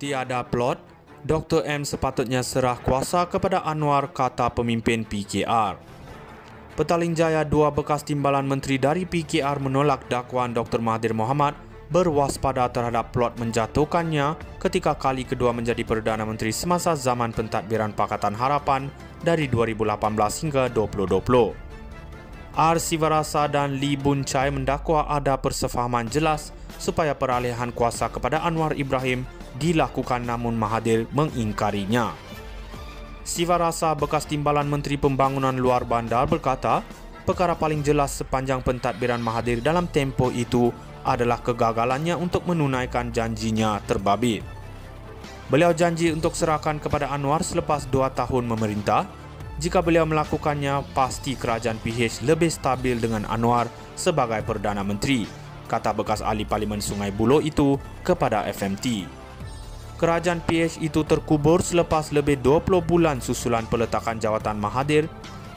Tiada plot, Dr. M sepatutnya serah kuasa kepada Anwar, kata pemimpin PKR. Petaling Jaya, dua bekas timbalan menteri dari PKR menolak dakwaan Dr. Mahathir Mohamad berwaspada terhadap plot menjatuhkannya ketika kali kedua menjadi Perdana Menteri semasa zaman pentadbiran Pakatan Harapan dari 2018 hingga 2020. R. Sivarasa dan Lee Boon Chye mendakwa ada persefahaman jelas supaya peralihan kuasa kepada Anwar Ibrahim dilakukan, namun Mahathir mengingkarinya. Sivarasa, bekas timbalan Menteri Pembangunan Luar Bandar, berkata, perkara paling jelas sepanjang pentadbiran Mahathir dalam tempoh itu adalah kegagalannya untuk menunaikan janjinya terbabit. Beliau janji untuk serahkan kepada Anwar selepas 2 tahun memerintah. Jika beliau melakukannya, pasti kerajaan PH lebih stabil dengan Anwar sebagai Perdana Menteri, kata bekas ahli Parlimen Sungai Buloh itu kepada FMT. Kerajaan PH itu terkubur selepas lebih 20 bulan susulan peletakan jawatan Mahathir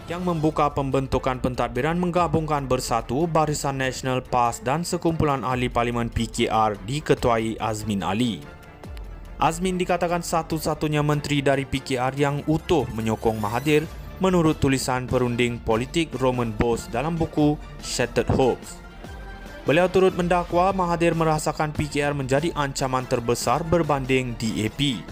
yang membuka pembentukan pentadbiran menggabungkan bersatu Barisan Nasional PAS dan sekumpulan ahli Parlimen PKR diketuai Azmin Ali. Azmin dikatakan satu-satunya menteri dari PKR yang utuh menyokong Mahathir menurut tulisan perunding politik Roman Bose dalam buku Shattered Hopes. Beliau turut mendakwa Mahathir merasakan PKR menjadi ancaman terbesar berbanding DAP.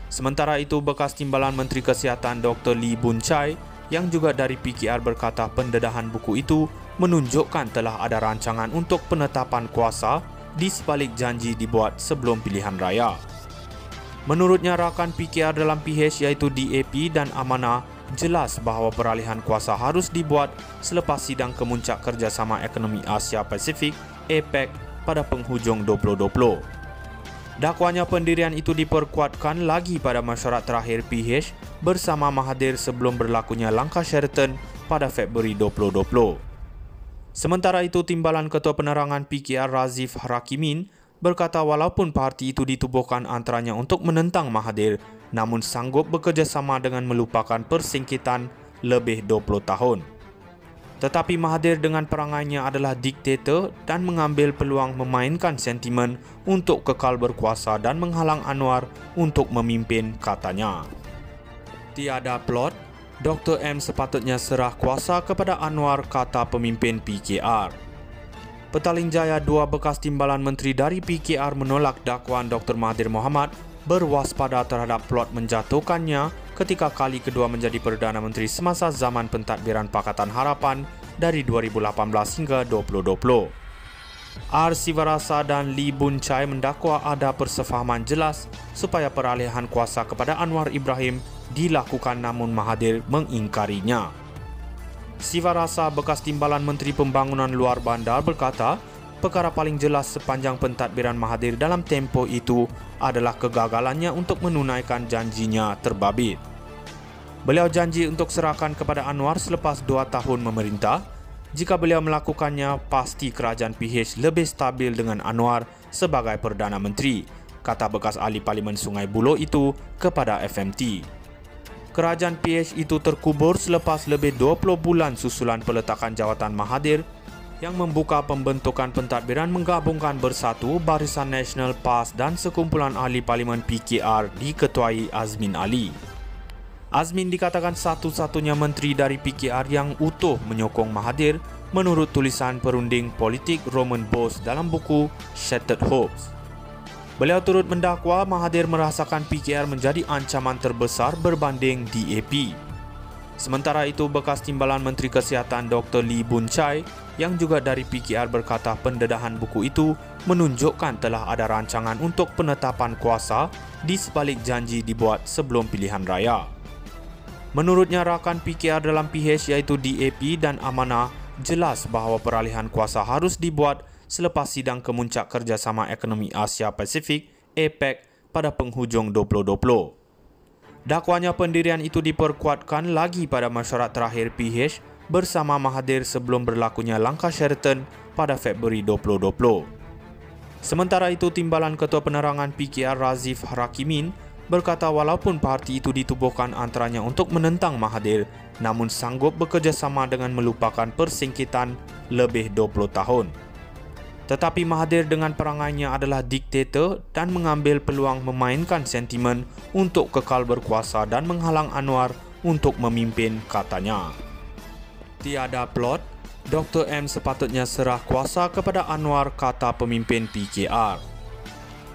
Sementara itu, bekas timbalan Menteri Kesihatan Dr. Lee Boon Chye yang juga dari PKR berkata pendedahan buku itu menunjukkan telah ada rancangan untuk penetapan kuasa di sebalik janji dibuat sebelum pilihan raya. Menurutnya, rakan PKR dalam PH iaitu DAP dan Amanah jelas bahawa peralihan kuasa harus dibuat selepas sidang kemuncak kerjasama ekonomi Asia Pasifik APEC pada penghujung 2020. Dakwanya pendirian itu diperkuatkan lagi pada mesyuarat terakhir PH bersama Mahathir sebelum berlakunya langkah Sheraton pada Februari 2020. Sementara itu, Timbalan Ketua Penerangan PKR Razif Rakimin berkata walaupun parti itu ditubuhkan antaranya untuk menentang Mahathir, namun sanggup bekerjasama dengan melupakan persingkitan lebih 20 tahun. Tetapi Mahathir dengan perangainya adalah diktator dan mengambil peluang memainkan sentimen untuk kekal berkuasa dan menghalang Anwar untuk memimpin, katanya. Tiada plot, Dr. M sepatutnya serah kuasa kepada Anwar, kata pemimpin PKR. Petaling Jaya, dua bekas timbalan menteri dari PKR menolak dakwaan Dr. Mahathir Mohamad berwaspada terhadap plot menjatuhkannya ketika kali kedua menjadi Perdana Menteri semasa zaman pentadbiran Pakatan Harapan dari 2018 hingga 2020. R. Sivarasa dan Lee Boon Chye mendakwa ada persefahaman jelas supaya peralihan kuasa kepada Anwar Ibrahim dilakukan, namun Mahathir mengingkarinya. Sivarasa, bekas timbalan Menteri Pembangunan Luar Bandar, berkata, perkara paling jelas sepanjang pentadbiran Mahathir dalam tempoh itu adalah kegagalannya untuk menunaikan janjinya terbabit. Beliau janji untuk serahkan kepada Anwar selepas 2 tahun memerintah. Jika beliau melakukannya, pasti kerajaan PH lebih stabil dengan Anwar sebagai Perdana Menteri, kata bekas ahli Parlimen Sungai Buloh itu kepada FMT. Kerajaan PH itu terkubur selepas lebih 20 bulan susulan peletakan jawatan Mahathir yang membuka pembentukan pentadbiran menggabungkan bersatu Barisan Nasional PAS dan sekumpulan ahli Parlimen PKR diketuai Azmin Ali. Azmin dikatakan satu-satunya menteri dari PKR yang utuh menyokong Mahathir menurut tulisan perunding politik Roman Bose dalam buku Shattered Hopes. Beliau turut mendakwa Mahathir merasakan PKR menjadi ancaman terbesar berbanding DAP. Sementara itu, bekas timbalan Menteri Kesihatan Dr. Lee Boon Chye yang juga dari PKR berkata pendedahan buku itu menunjukkan telah ada rancangan untuk penetapan kuasa di sebalik janji dibuat sebelum pilihan raya. Menurutnya, rakan PKR dalam PH iaitu DAP dan Amanah jelas bahawa peralihan kuasa harus dibuat selepas sidang kemuncak kerjasama ekonomi Asia Pasifik APEC pada penghujung 2020. Dakwanya pendirian itu diperkuatkan lagi pada mesyuarat terakhir PH bersama Mahathir sebelum berlakunya langkah Sheraton pada Februari 2020. Sementara itu, Timbalan Ketua Penerangan PKR Razif Rakimin berkata walaupun parti itu ditubuhkan antaranya untuk menentang Mahathir, namun sanggup bekerjasama dengan melupakan persingkitan lebih 20 tahun. Tetapi Mahathir dengan perangainya adalah diktator dan mengambil peluang memainkan sentimen untuk kekal berkuasa dan menghalang Anwar untuk memimpin, katanya. Tiada plot, Dr. M sepatutnya serah kuasa kepada Anwar, kata pemimpin PKR.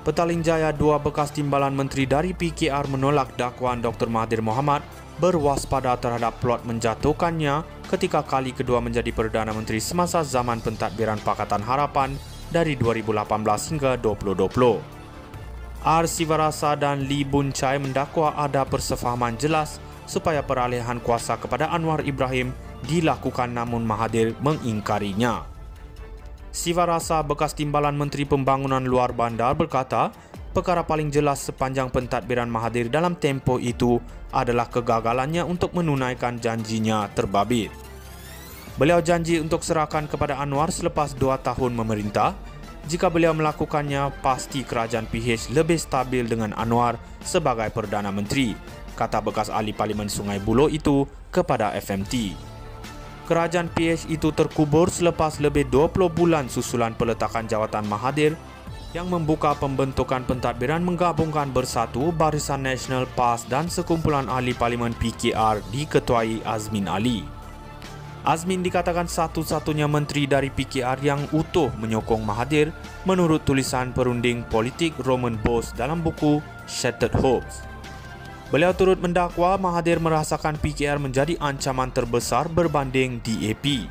Petaling Jaya, dua bekas timbalan menteri dari PKR menolak dakwaan Dr. Mahathir Mohamad berwaspada terhadap plot menjatuhkannya ketika kali kedua menjadi Perdana Menteri semasa zaman pentadbiran Pakatan Harapan dari 2018 hingga 2020. R. Sivarasa dan Lee Boon Chye mendakwa ada persefahaman jelas supaya peralihan kuasa kepada Anwar Ibrahim dilakukan, namun Mahathir mengingkarinya. Sivarasa, bekas timbalan Menteri Pembangunan Luar Bandar, berkata, perkara paling jelas sepanjang pentadbiran Mahathir dalam tempoh itu adalah kegagalannya untuk menunaikan janjinya terbabit. Beliau janji untuk serahkan kepada Anwar selepas 2 tahun memerintah. Jika beliau melakukannya, pasti kerajaan PH lebih stabil dengan Anwar sebagai Perdana Menteri, kata bekas ahli Parlimen Sungai Buloh itu kepada FMT. Kerajaan PH itu terkubur selepas lebih 20 bulan susulan peletakan jawatan Mahathir yang membuka pembentukan pentadbiran menggabungkan bersatu Barisan Nasional PAS dan sekumpulan ahli Parlimen PKR diketuai Azmin Ali. Azmin dikatakan satu-satunya menteri dari PKR yang utuh menyokong Mahathir menurut tulisan perunding politik Roman Bose dalam buku Shattered Hopes. Beliau turut mendakwa Mahathir merasakan PKR menjadi ancaman terbesar berbanding DAP.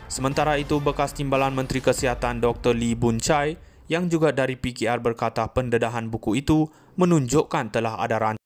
Sementara itu, bekas timbalan Menteri Kesihatan Dr. Lee Boon Chye yang juga dari PKR berkata pendedahan buku itu menunjukkan telah ada rancangan